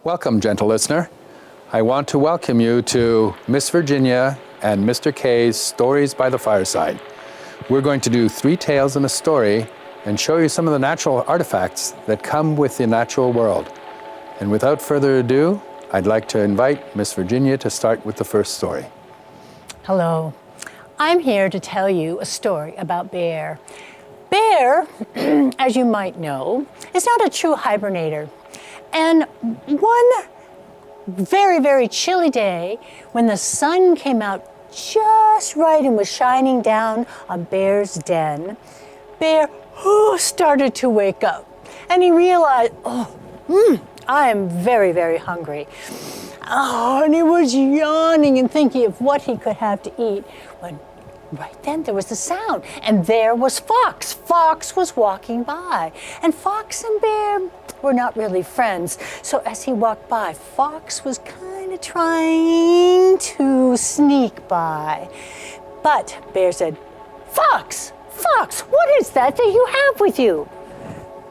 Welcome, gentle listener. I want to welcome you to Miss Virginia and Mr. K's Stories by the Fireside. We're going to do 3 tales and a story and show you some of the natural artifacts that come with the natural world. And without further ado, I'd like to invite Miss Virginia to start with the first story. Hello. I'm here to tell you a story about Bear. Bear, as you might know, is not a true hibernator. And one very, very chilly day, when the sun came out just right and was shining down on Bear's den, Bear started to wake up. And he realized, I am very, very hungry. And he was yawning and thinking of what he could have to eat when right then there was a sound, and there was Fox. Fox was walking by, and Fox and Bear were not really friends. So as he walked by, Fox was kind of trying to sneak by. But Bear said, Fox, what is that you have with you?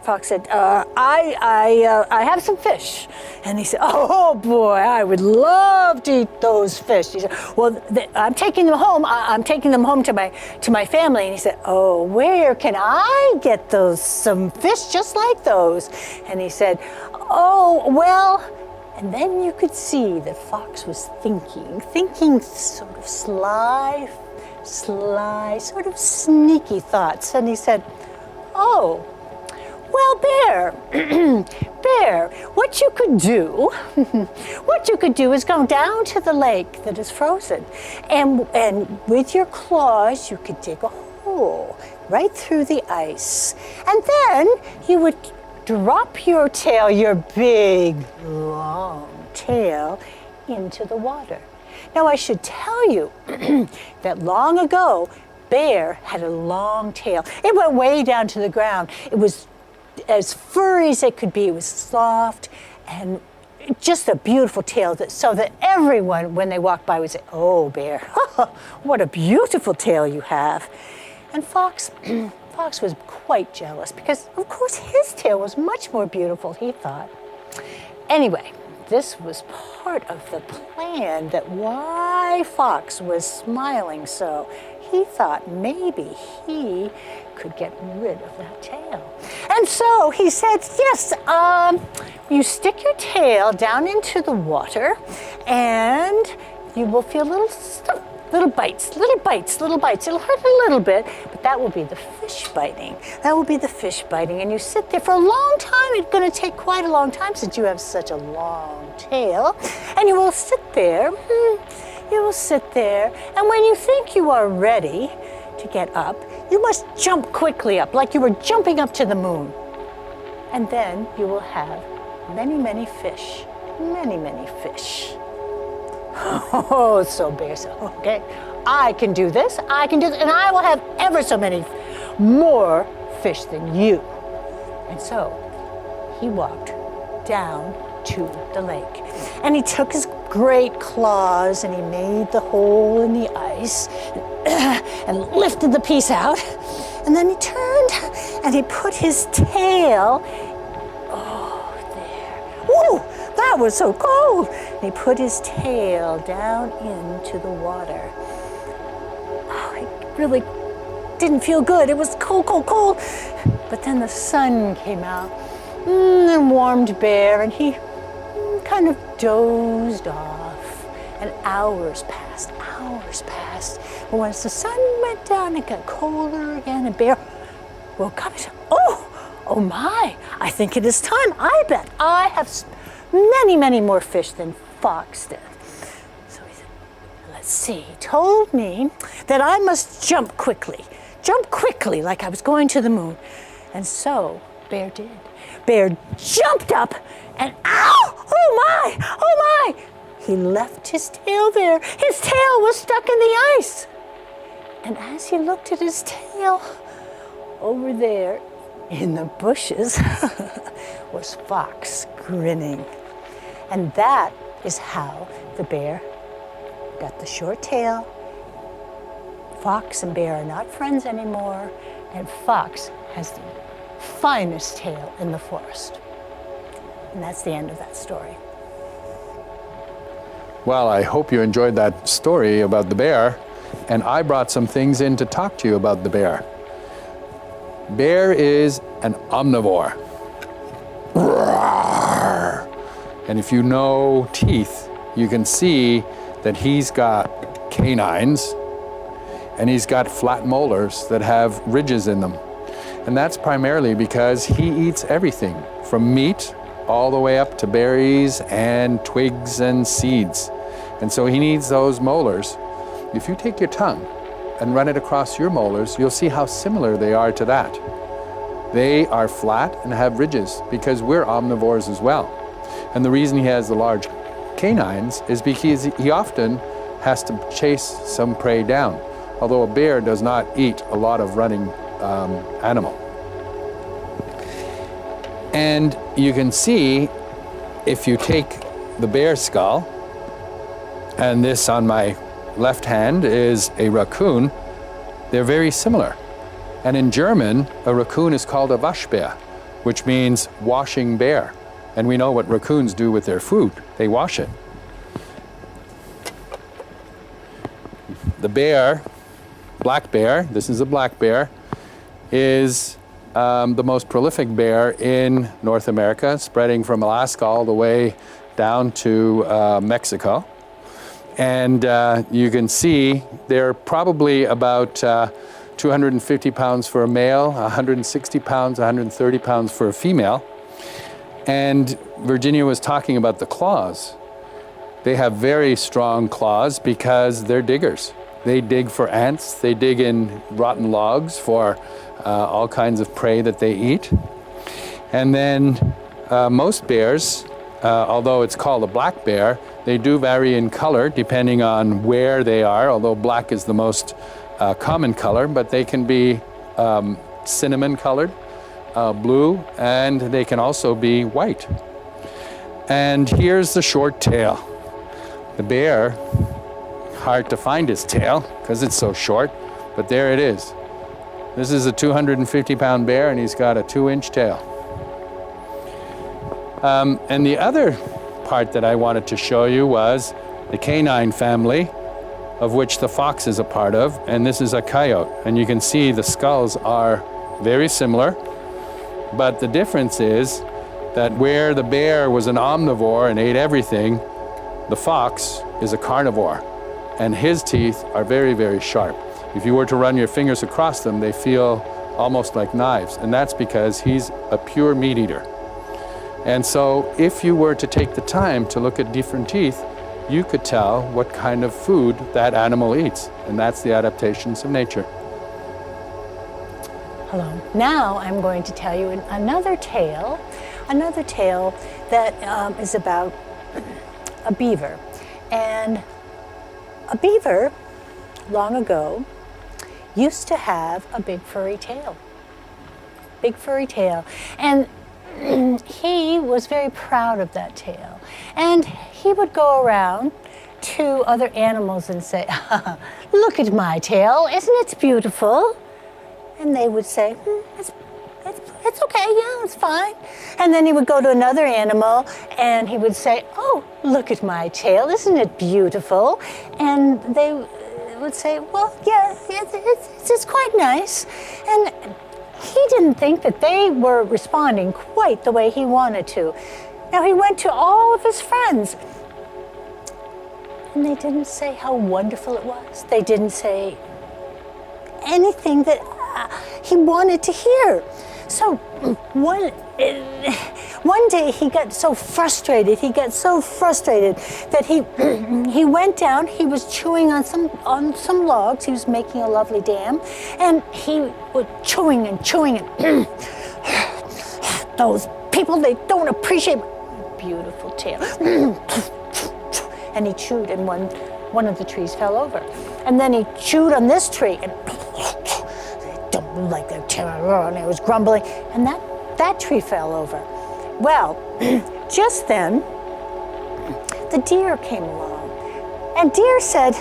Fox said, I have some fish. And he said, oh boy, I would love to eat those fish. He said, well, I'm taking them home. I'm taking them home to my family. And he said, oh, where can I get some fish just like those? And he said, oh, well, and then you could see that Fox was thinking sort of sly, sort of sneaky thoughts. And he said, oh, well, Bear, what you could do is go down to the lake that is frozen, and with your claws you could dig a hole right through the ice, and then you would drop your tail, your big, long tail, into the water. Now, I should tell you that long ago, Bear had a long tail. It went way down to the ground. It was as furry as it could be. It was soft and just a beautiful tail, so that everyone, when they walked by, would say, oh, Bear, what a beautiful tail you have. And Fox was quite jealous because, of course, his tail was much more beautiful, he thought. Anyway, this was part of the plan, that why Fox was smiling so. He thought maybe he could get rid of that tail. And so he said, yes, you stick your tail down into the water and you will feel little bites. It'll hurt a little bit, but that will be the fish biting. And you sit there for a long time. It's going to take quite a long time since you have such a long tail. And you will sit there. And when you think you are ready to get up, you must jump quickly up, like you were jumping up to the moon. And then you will have many, many fish. Oh, so Bear said, okay, I can do this, and I will have ever so many more fish than you. And so he walked down to the lake, and he took his great claws and he made the hole in the ice and lifted the piece out, and then he turned and he put his tail, there. Ooh, that was so cold. And he put his tail down into the water. Oh, it really didn't feel good. It was cold. But then the sun came out and warmed Bear, and he kind of dozed off, and hours passed. But once the sun went down, it got colder again, and Bear woke up and said, oh my, I think it is time. I bet I have many, many more fish than Fox did. So he said, let's see, he told me that I must jump quickly like I was going to the moon. And so Bear did. Bear jumped up, and oh my! He left his tail there. His tail was stuck in the ice. And as he looked at his tail, over there in the bushes was Fox grinning. And that is how the bear got the short tail. Fox and Bear are not friends anymore, and Fox has the finest tail in the forest. And that's the end of that story. Well, I hope you enjoyed that story about the bear, and I brought some things in to talk to you about the bear. Bear is an omnivore. Roar. And if you know teeth, you can see that he's got canines and he's got flat molars that have ridges in them. And that's primarily because he eats everything from meat all the way up to berries and twigs and seeds. And so he needs those molars. If you take your tongue and run it across your molars, you'll see how similar they are to that. They are flat and have ridges because we're omnivores as well. And the reason he has the large canines is because he often has to chase some prey down, although a bear does not eat a lot of running animal. And you can see, if you take the bear skull, and this on my left hand is a raccoon, they're very similar. And in German, a raccoon is called a Waschbär, which means washing bear. And we know what raccoons do with their food. They wash it. The bear, black bear, this is a black bear, is the most prolific bear in North America, spreading from Alaska all the way down to Mexico. And you can see they're probably about 250 pounds for a male, 160 pounds, 130 pounds for a female. And Virginia was talking about the claws. They have very strong claws because they're diggers. They dig for ants, they dig in rotten logs for all kinds of prey that they eat. And then most bears, although it's called a black bear, they do vary in color depending on where they are, although black is the most common color, but they can be cinnamon colored, blue, and they can also be white. And here's the short tail. The bear, hard to find his tail because it's so short, but there it is. This is a 250-pound bear, and he's got a 2-inch tail. And the other part that I wanted to show you was the canine family, of which the fox is a part of, and this is a coyote. And you can see the skulls are very similar, but the difference is that where the bear was an omnivore and ate everything, the fox is a carnivore, and his teeth are very, very sharp. If you were to run your fingers across them, they feel almost like knives, and that's because he's a pure meat eater. And so if you were to take the time to look at different teeth, you could tell what kind of food that animal eats, and that's the adaptations of nature. Hello. Now I'm going to tell you another tale that is about a beaver. And a beaver, long ago, used to have a big furry tail. Big furry tail. And he was very proud of that tail. And he would go around to other animals and say, "Look at my tail, isn't it beautiful?" And they would say, it's okay, yeah, it's fine. And then he would go to another animal and he would say, "Oh, look at my tail, isn't it beautiful?" And they would say, "Well, yeah, it's quite nice." And he didn't think that they were responding quite the way he wanted to. Now he went to all of his friends and they didn't say how wonderful it was. They didn't say anything that he wanted to hear. So one day he got so frustrated that he went down. He was chewing on some logs. He was making a lovely dam, and he was chewing and those people, they don't appreciate my beautiful tail. And he chewed, and one of the trees fell over. And then he chewed on this tree, and don't like their tail, and it was grumbling, and that tree fell over. Well, just then, the deer came along, and Deer said,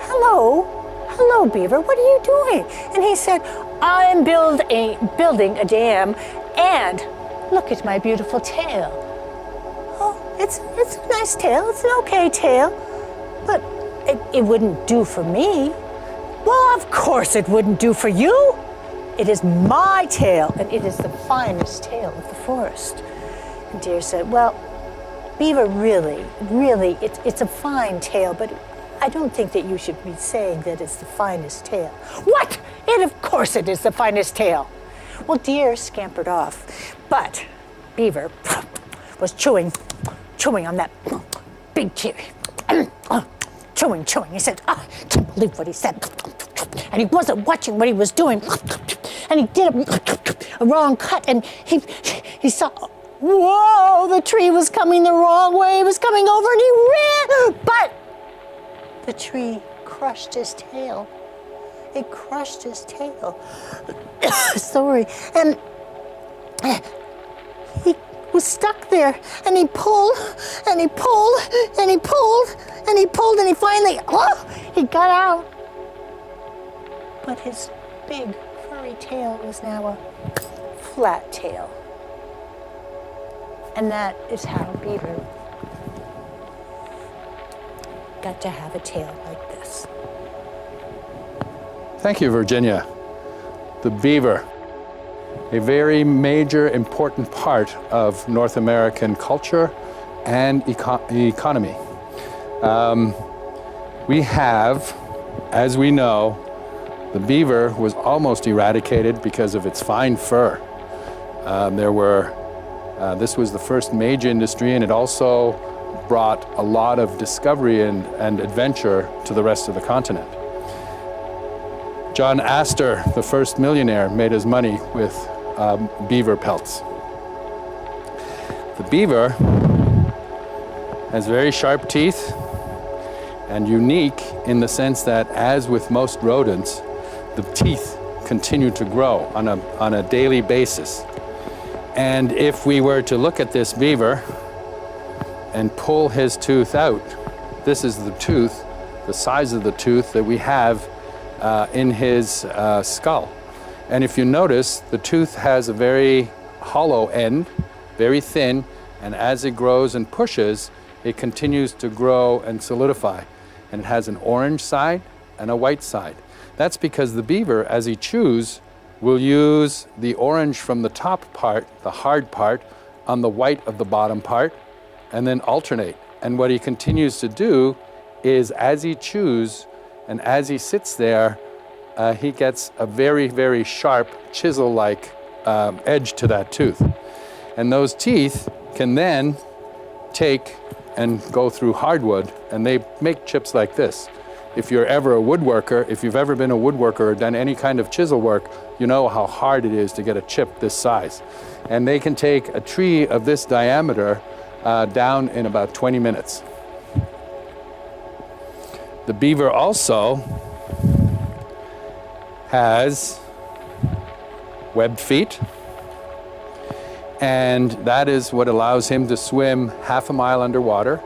hello, Beaver, what are you doing?" And he said, "I'm building a dam, and look at my beautiful tail." "Oh, It's a nice tail. It's an okay tail. But it wouldn't do for me. Well, of course it wouldn't do for you. It is my tail, and it is the finest tail of the forest. And Deer said, well, Beaver, really, it's a fine tail, but I don't think that you should be saying that it's the finest tail. What? Of course it is the finest tail. Well, Deer scampered off, but Beaver was chewing on that big cherry. Chewing. He said, I can't believe what he said. And he wasn't watching what he was doing. And he did a wrong cut, and he saw, whoa, the tree was coming the wrong way. It was coming over, and he ran. But the tree crushed his tail. It crushed his tail. Sorry. And he was stuck there, and he pulled, and he pulled, and he pulled, and he pulled, and he finally, he got out. But his big furry tail was now a flat tail. And that is how Beaver got to have a tail like this. Thank you, Virginia. The beaver, a very major, important part of North American culture and economy. We have, as we know, the beaver was almost eradicated because of its fine fur. This was the first major industry, and it also brought a lot of discovery and adventure to the rest of the continent. John Astor, the first millionaire, made his money with beaver pelts. The beaver has very sharp teeth and unique in the sense that, as with most rodents, the teeth continue to grow on a daily basis. And if we were to look at this beaver and pull his tooth out, this is the tooth, the size of the tooth that we have in his skull. And if you notice, the tooth has a very hollow end, very thin, and as it grows and pushes, it continues to grow and solidify. And it has an orange side and a white side. That's because the beaver, as he chews, will use the orange from the top part, the hard part, on the white of the bottom part, and then alternate. And what he continues to do is, as he chews and as he sits there, he gets a very, very sharp, chisel-like edge to that tooth. And those teeth can then take and go through hardwood, and they make chips like this. If you're ever a woodworker, if you've ever been a woodworker or done any kind of chisel work, you know how hard it is to get a chip this size. And they can take a tree of this diameter down in about 20 minutes. The beaver also has webbed feet, and that is what allows him to swim half a mile underwater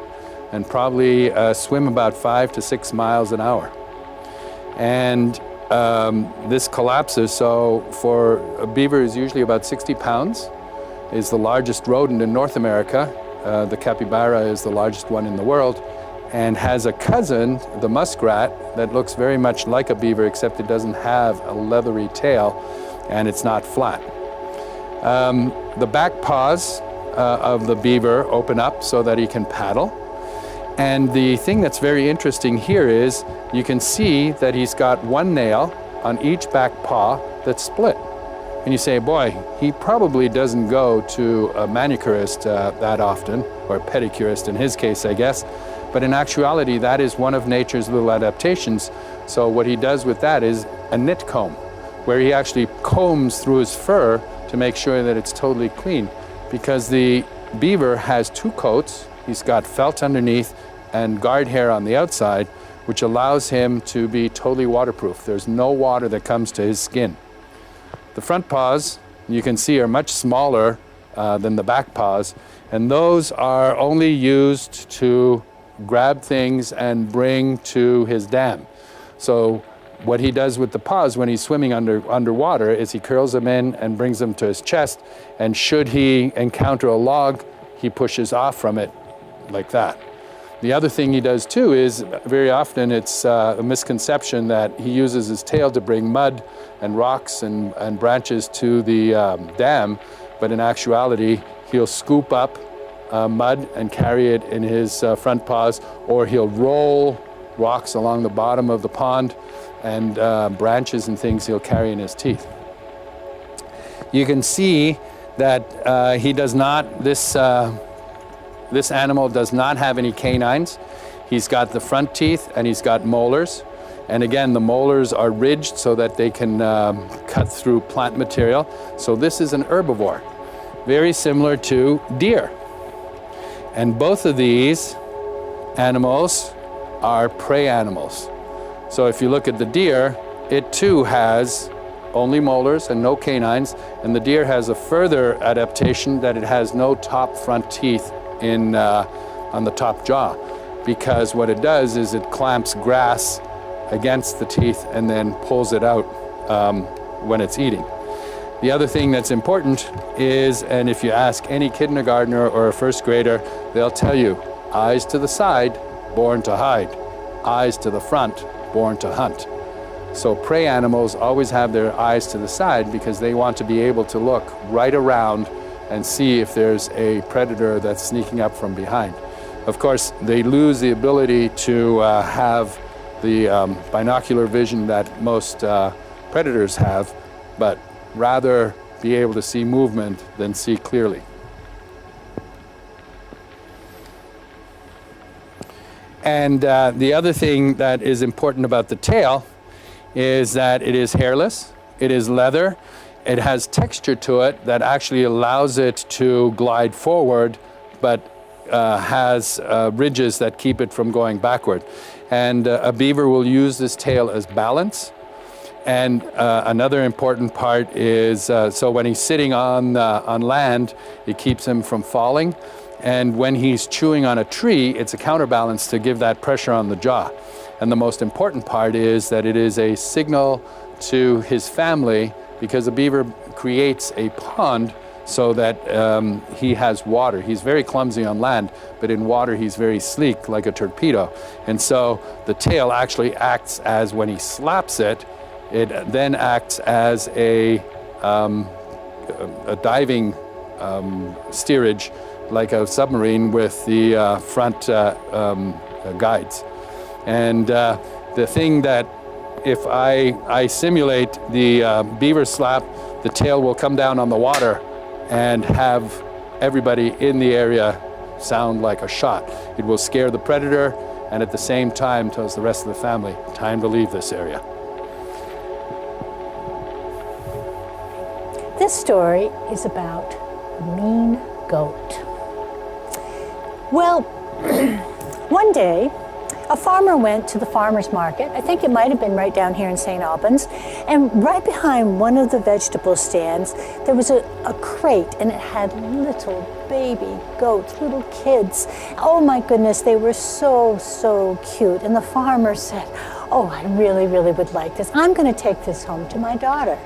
and probably swim about 5 to 6 miles an hour. And this collapses, so for a beaver is usually about 60 pounds, is the largest rodent in North America. The capybara is the largest one in the world, and has a cousin, the muskrat, that looks very much like a beaver, except it doesn't have a leathery tail and it's not flat. The back paws of the beaver open up so that he can paddle. And the thing that's very interesting here is you can see that he's got one nail on each back paw that's split. And you say, boy, he probably doesn't go to a manicurist that often, or a pedicurist in his case, I guess. But in actuality, that is one of nature's little adaptations. So what he does with that is a knit comb, where he actually combs through his fur to make sure that it's totally clean. Because the beaver has two coats. He's got felt underneath and guard hair on the outside, which allows him to be totally waterproof. There's no water that comes to his skin. The front paws, you can see, are much smaller than the back paws, and those are only used to grab things and bring to his dam. So what he does with the paws when he's swimming underwater is he curls them in and brings them to his chest, and should he encounter a log, he pushes off from it like that. The other thing he does too is very often it's a misconception that he uses his tail to bring mud and rocks and branches to the dam, but in actuality he'll scoop up mud and carry it in his front paws, or he'll roll rocks along the bottom of the pond, and branches and things he'll carry in his teeth. You can see that he does not, this animal does not have any canines. He's got the front teeth and he's got molars. And again, the molars are ridged so that they can cut through plant material. So this is an herbivore, very similar to deer. And both of these animals are prey animals. So if you look at the deer, it too has only molars and no canines, and the deer has a further adaptation that it has no top front teeth on the top jaw, because what it does is it clamps grass against the teeth and then pulls it out when it's eating. The other thing that's important is, and if you ask any kindergartner or a first grader, they'll tell you, eyes to the side, born to hide. Eyes to the front, born to hunt. So prey animals always have their eyes to the side because they want to be able to look right around and see if there's a predator that's sneaking up from behind. Of course, they lose the ability to have the binocular vision that most predators have, but rather be able to see movement than see clearly. And the other thing that is important about the tail is that it is hairless, it is leather, it has texture to it that actually allows it to glide forward, but has ridges that keep it from going backward. And a beaver will use this tail as balance. And another important part is, so when he's sitting on land, it keeps him from falling. And when he's chewing on a tree, it's a counterbalance to give that pressure on the jaw. And the most important part is that it is a signal to his family, because a beaver creates a pond so that he has water. He's very clumsy on land, but in water he's very sleek, like a torpedo. And so the tail actually acts as, when he slaps it, it then acts as a diving steerage, like a submarine with the front guides. And the thing that, if I simulate the beaver slap, the tail will come down on the water and have everybody in the area sound like a shot. It will scare the predator, and at the same time tells the rest of the family, time to leave this area. This story is about a mean goat. Well, one day, a farmer went to the farmer's market. I think it might have been right down here in St. Albans. And right behind one of the vegetable stands, there was a crate, and it had little baby goats, little kids. Oh my goodness, they were so, so cute. And the farmer said, oh, I really, really would like this. I'm going to take this home to my daughter.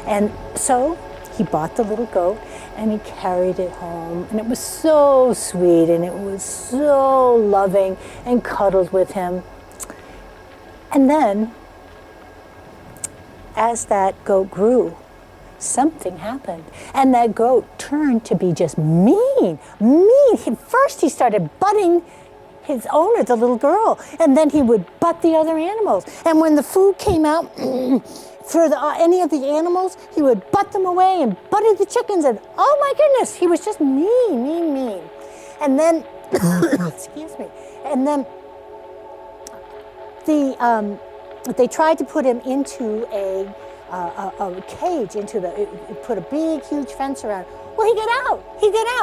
And so he bought the little goat and he carried it home, and it was so sweet and it was so loving, and cuddled with him. And then, as that goat grew, something happened, and that goat turned to be just mean. First he started butting his owner, the little girl, and then he would butt the other animals. And when the food came out for any of the animals, he would butt them away and butted the chickens, and oh my goodness, he was just mean. And then, excuse me, and then they tried to put him into a cage, put a big, huge fence around. Well, he got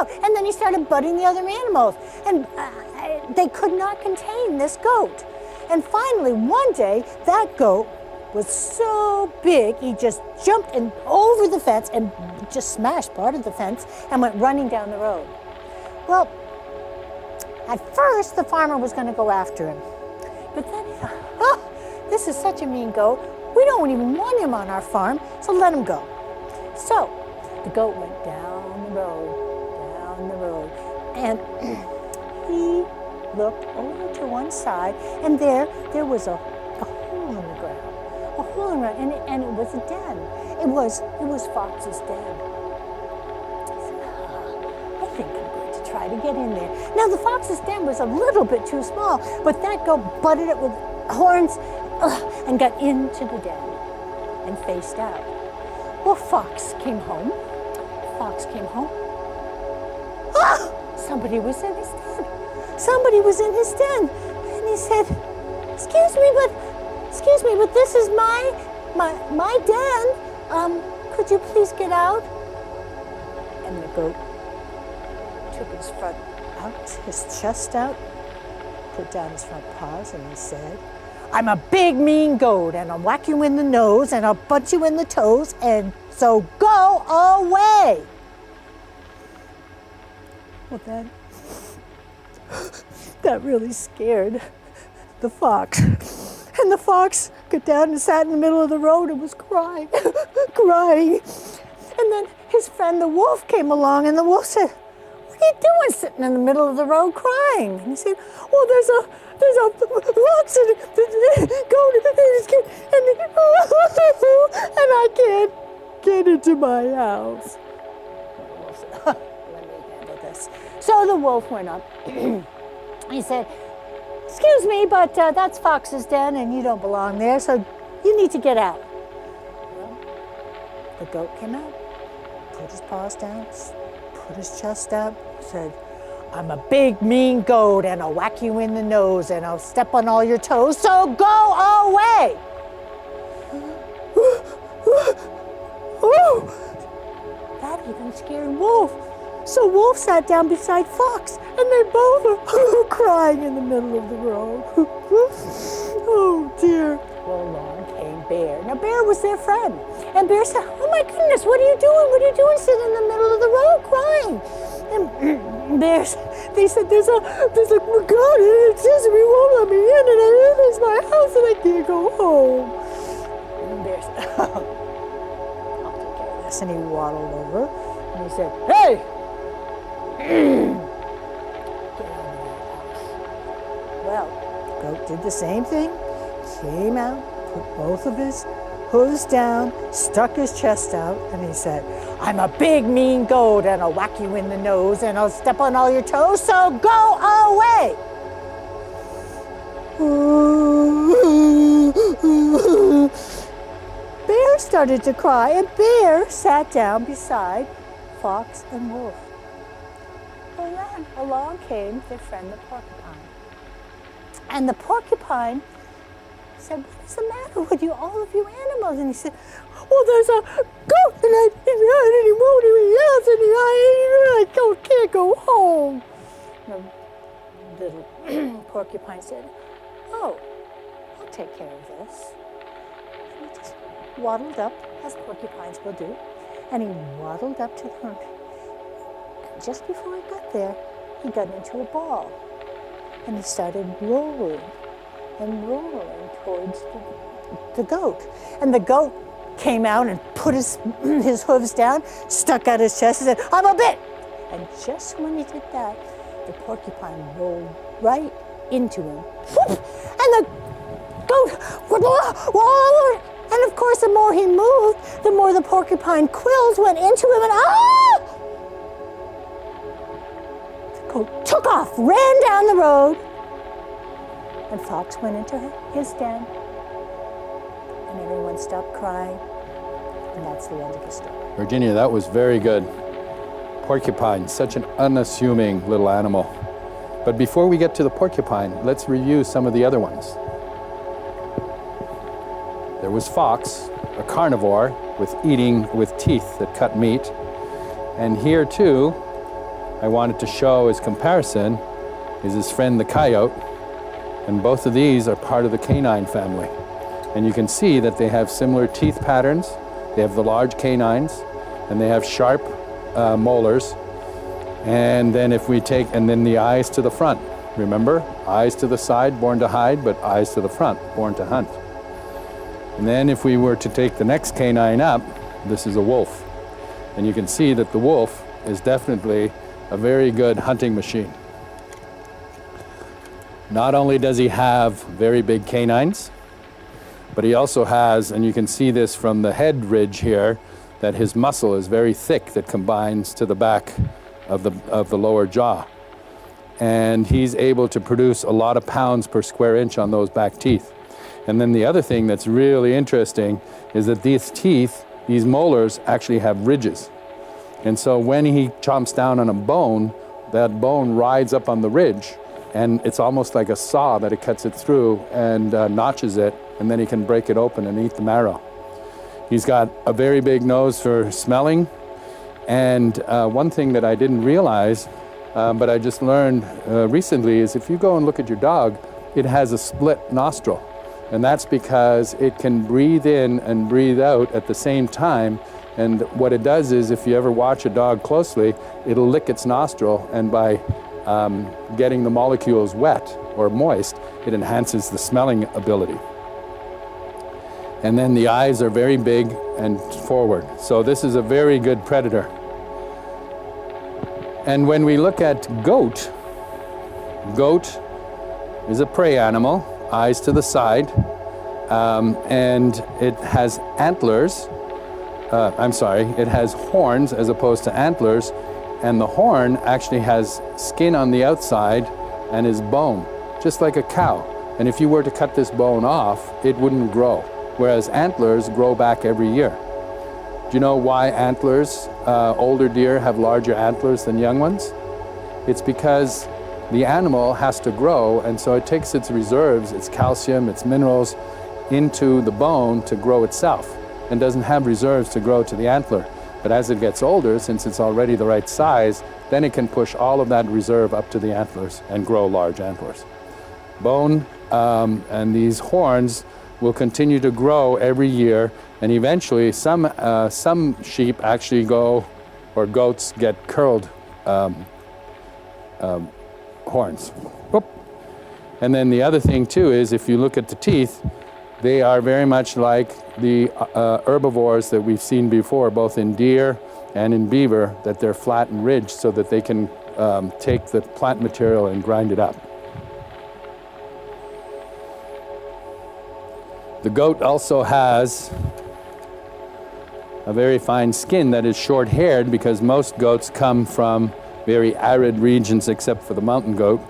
out, and then he started butting the other animals, and they could not contain this goat. And finally, one day, that goat was so big, he just jumped over the fence and just smashed part of the fence and went running down the road. Well, at first the farmer was going to go after him, but then he thought, oh, this is such a mean goat. We don't even want him on our farm, so let him go. So the goat went down the road, and he looked over to one side, and there was a hole in the ground. A hole in the ground, and it was a den. It was Fox's den. I think I'm going to try to get in there. Now, the fox's den was a little bit too small, but that goat butted it with horns and got into the den and faced out. Well, Fox came home. Ah! Somebody was in his den. Somebody was in his den. And he said, excuse me, but this is my den. Could you please get out? And the goat took his front out, his chest out, put down his front paws, and he said, I'm a big, mean goat, and I'll whack you in the nose, and I'll butt you in the toes, and so go away. Well, then, that really scared the fox. And the fox got down and sat in the middle of the road and was crying, crying. And then his friend the wolf came along, and the wolf said, what are you doing sitting in the middle of the road crying? And he said, well, there's a fox and goat and I can't get into my house. And the wolf said, let me handle this. So the wolf went up. He said, excuse me, but that's Fox's den and you don't belong there, so you need to get out. Well, the goat came out, put his paws down, put his chest out, said, I'm a big, mean goat, and I'll whack you in the nose, and I'll step on all your toes, so go away! That even scared Wolf. So Wolf sat down beside Fox, and they both were crying in the middle of the road. Oh, dear. Well, along came Bear. Now, Bear was their friend. And Bear said, oh, my goodness, what are you doing? What are you doing sitting in the middle of the road crying? And they said, there's a God, and it says we won't let me in, and it is my house, and I can't go home. And Bear said, I'll take care of this. And he waddled over, and he said, hey! Get out of that house. Well, the goat did the same thing, came out, put both of his hooves down, stuck his chest out, and he said, I'm a big, mean goat, and I'll whack you in the nose, and I'll step on all your toes, so go away! Bear started to cry, and Bear sat down beside Fox and Wolf. And then along came their friend the Porcupine. And the Porcupine said, what is the matter with you, all of you animals? And he said, well, there's a goat, and he won't even else, and I can't go home. And the little Porcupine said, oh, I'll take care of this. And he just waddled up, as porcupines will do, and he waddled up to the front. And just before he got there, he got into a ball, and he started rolling and rolling towards the goat. And the goat came out and put his hooves down, stuck out his chest, and said, I'm a bit. And just when he did that, the porcupine rolled right into him. And the goat, and of course, the more he moved, the more the porcupine quills went into him, and the goat took off, ran down the road, and Fox went into his den, and everyone stopped crying, and that's the end of the story. Virginia, that was very good. Porcupine, such an unassuming little animal. But before we get to the porcupine, let's review some of the other ones. There was Fox, a carnivore with teeth that cut meat. And here too, I wanted to show as comparison, is his friend the coyote. And both of these are part of the canine family. And you can see that they have similar teeth patterns. They have the large canines, and they have sharp molars. And then then the eyes to the front. Remember, eyes to the side, born to hide, but eyes to the front, born to hunt. And then if we were to take the next canine up, this is a wolf. And you can see that the wolf is definitely a very good hunting machine. Not only does he have very big canines, but he also has, and you can see this from the head ridge here, that his muscle is very thick that combines to the back of the lower jaw. And he's able to produce a lot of pounds per square inch on those back teeth. And then the other thing that's really interesting is that these teeth, these molars, actually have ridges. And so when he chomps down on a bone, that bone rides up on the ridge, and it's almost like a saw that it cuts it through and notches it, and then he can break it open and eat the marrow. He's got a very big nose for smelling, and one thing that I didn't realize, but I just learned recently, is if you go and look at your dog, it has a split nostril. And that's because it can breathe in and breathe out at the same time. And what it does is, if you ever watch a dog closely, it'll lick its nostril, and by getting the molecules wet or moist, it enhances the smelling ability. And then the eyes are very big and forward. So this is a very good predator. And when we look at goat is a prey animal, eyes to the side, and it has antlers. It has horns as opposed to antlers, and the horn actually has skin on the outside and is bone, just like a cow. And if you were to cut this bone off, it wouldn't grow, whereas antlers grow back every year. Do you know why antlers, older deer have larger antlers than young ones? It's because the animal has to grow, and so it takes its reserves, its calcium, its minerals, into the bone to grow itself, and doesn't have reserves to grow to the antler. But as it gets older, since it's already the right size, then it can push all of that reserve up to the antlers and grow large antlers. Bone and these horns will continue to grow every year, and eventually some sheep actually go, or goats get curled horns. Whoop. And then the other thing too is, if you look at the teeth, they are very much like the herbivores that we've seen before, both in deer and in beaver, that they're flat and ridged so that they can take the plant material and grind it up. The goat also has a very fine skin that is short-haired, because most goats come from very arid regions except for the mountain goat.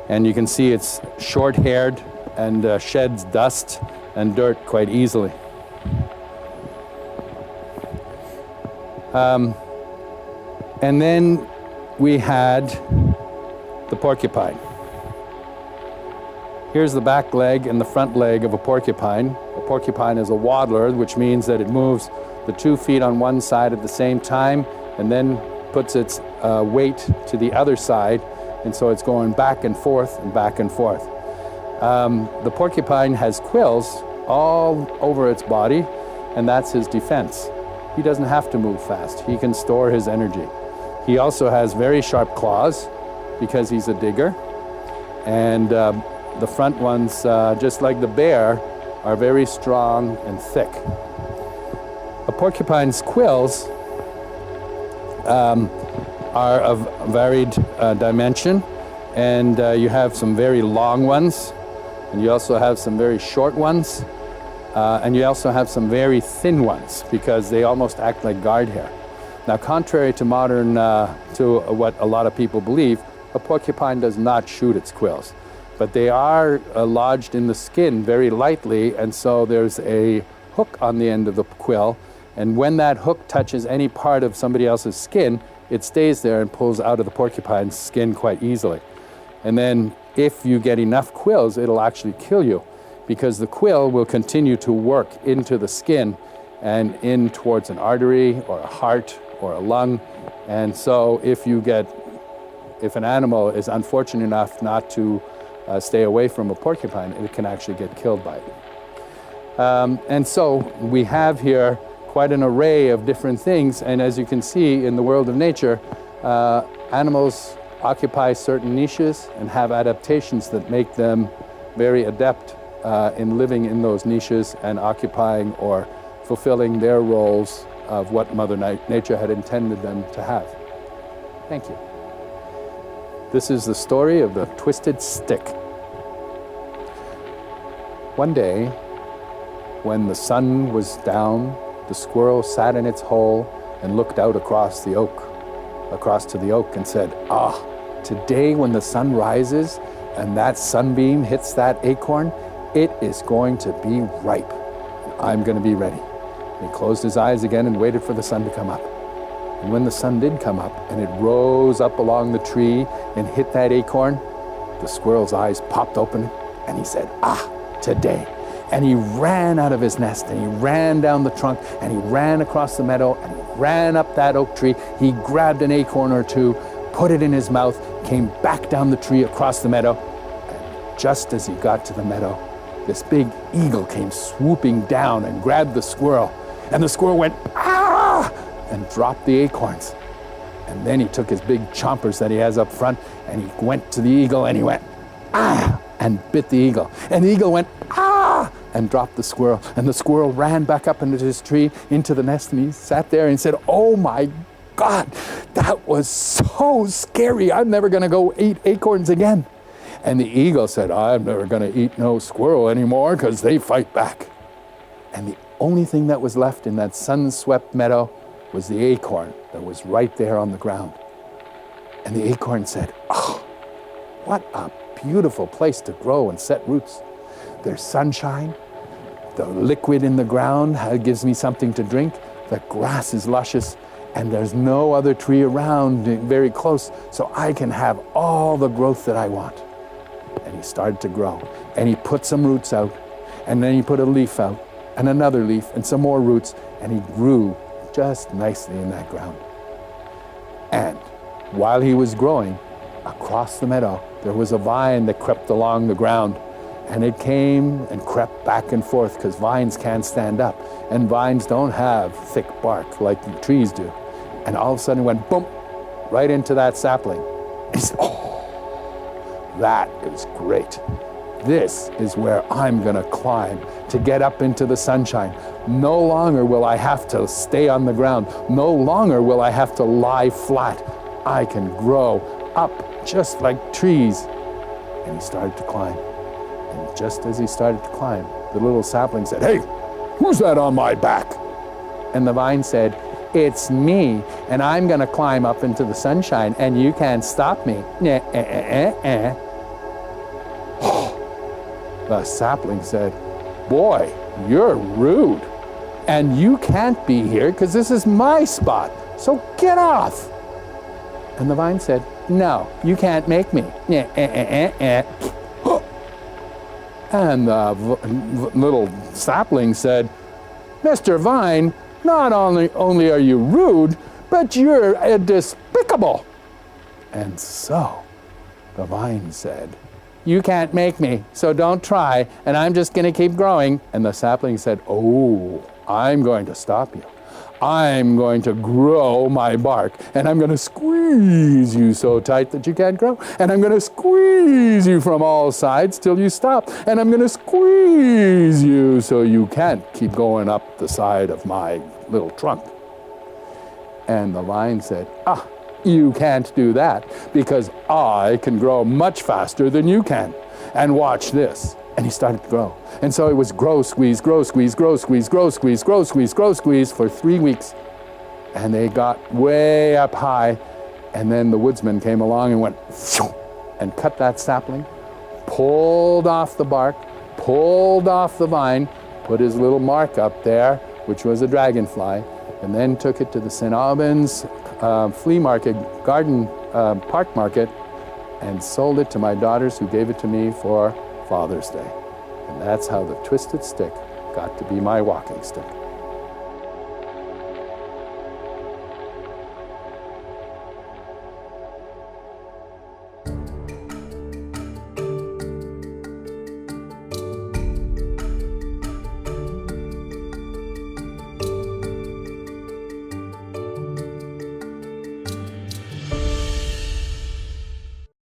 And you can see it's short-haired and sheds dust and dirt quite easily. And then we had the porcupine. Here's the back leg and the front leg of a porcupine. A porcupine is a waddler, which means that it moves the 2 feet on one side at the same time, and then puts its weight to the other side, and so it's going back and forth and back and forth. The porcupine has quills all over its body, and that's his defense. He doesn't have to move fast. He can store his energy. He also has very sharp claws because he's a digger, and the front ones, just like the bear, are very strong and thick. A porcupine's quills are of varied dimension, and you have some very long ones, and you also have some very short ones, and you also have some very thin ones, because they almost act like guard hair. Now, contrary to to what a lot of people believe, a porcupine does not shoot its quills, but they are lodged in the skin very lightly, and so there's a hook on the end of the quill, and when that hook touches any part of somebody else's skin, it stays there and pulls out of the porcupine's skin quite easily. And then if you get enough quills, it'll actually kill you, because the quill will continue to work into the skin and in towards an artery or a heart or a lung. And so if an animal is unfortunate enough not to stay away from a porcupine, it can actually get killed by it. And so we have here quite an array of different things, and as you can see in the world of nature, animals occupy certain niches and have adaptations that make them very adept in living in those niches and occupying or fulfilling their roles of what Mother Nature had intended them to have. Thank you. This is the story of the twisted stick. One day, when the sun was down, the squirrel sat in its hole and looked out across to the oak and said, today when the sun rises and that sunbeam hits that acorn, it is going to be ripe. And I'm going to be ready. And he closed his eyes again and waited for the sun to come up. And when the sun did come up and it rose up along the tree and hit that acorn, the squirrel's eyes popped open and he said, today. And he ran out of his nest and he ran down the trunk and he ran across the meadow and he ran up that oak tree. He grabbed an acorn or two, put it in his mouth, came back down the tree across the meadow. And just as he got to the meadow, this big eagle came swooping down and grabbed the squirrel. And the squirrel went, and dropped the acorns. And then he took his big chompers that he has up front and he went to the eagle and he went, and bit the eagle. And the eagle went, and dropped the squirrel. And the squirrel ran back up into his tree, into the nest, and he sat there and said, oh my God, that was so scary. I'm never gonna go eat acorns again. And the eagle said, I'm never gonna eat no squirrel anymore because they fight back. And the only thing that was left in that sun-swept meadow was the acorn that was right there on the ground. And the acorn said, what a beautiful place to grow and set roots. There's sunshine, the liquid in the ground gives me something to drink, the grass is luscious, and there's no other tree around very close, so I can have all the growth that I want. And he started to grow, and he put some roots out, and then he put a leaf out, and another leaf, and some more roots, and he grew just nicely in that ground. And while he was growing, across the meadow, there was a vine that crept along the ground, and it came and crept back and forth because vines can't stand up, and vines don't have thick bark like trees do. And all of a sudden it went boom, right into that sapling. And he said, that is great. This is where I'm gonna climb to get up into the sunshine. No longer will I have to stay on the ground. No longer will I have to lie flat. I can grow up just like trees. And he started to climb. And just as he started to climb, the little sapling said, hey, who's that on my back? And the vine said, it's me, and I'm gonna climb up into the sunshine, and you can't stop me. The sapling said, boy, you're rude, and you can't be here because this is my spot, so get off. And the vine said, no, you can't make me. And the little sapling said, Mr. Vine, not only are you rude, but you're despicable. And so the vine said, you can't make me, so don't try, and I'm just gonna keep growing. And the sapling said, oh, I'm going to stop you. I'm going to grow my bark, and I'm gonna squeeze you so tight that you can't grow, and I'm gonna squeeze you from all sides till you stop, and I'm gonna squeeze you so you can't keep going up the side of my little trunk. And the vine said, you can't do that because I can grow much faster than you can. And watch this. And he started to grow. And so it was grow, squeeze, grow, squeeze, grow, squeeze, grow, squeeze, grow, squeeze, grow, squeeze for 3 weeks. And they got way up high. And then the woodsman came along and went and cut that sapling, pulled off the bark, pulled off the vine, put his little mark up there, which was a dragonfly, and then took it to the St. Albans flea market, garden park market, and sold it to my daughters who gave it to me for Father's Day. And that's how the twisted stick got to be my walking stick.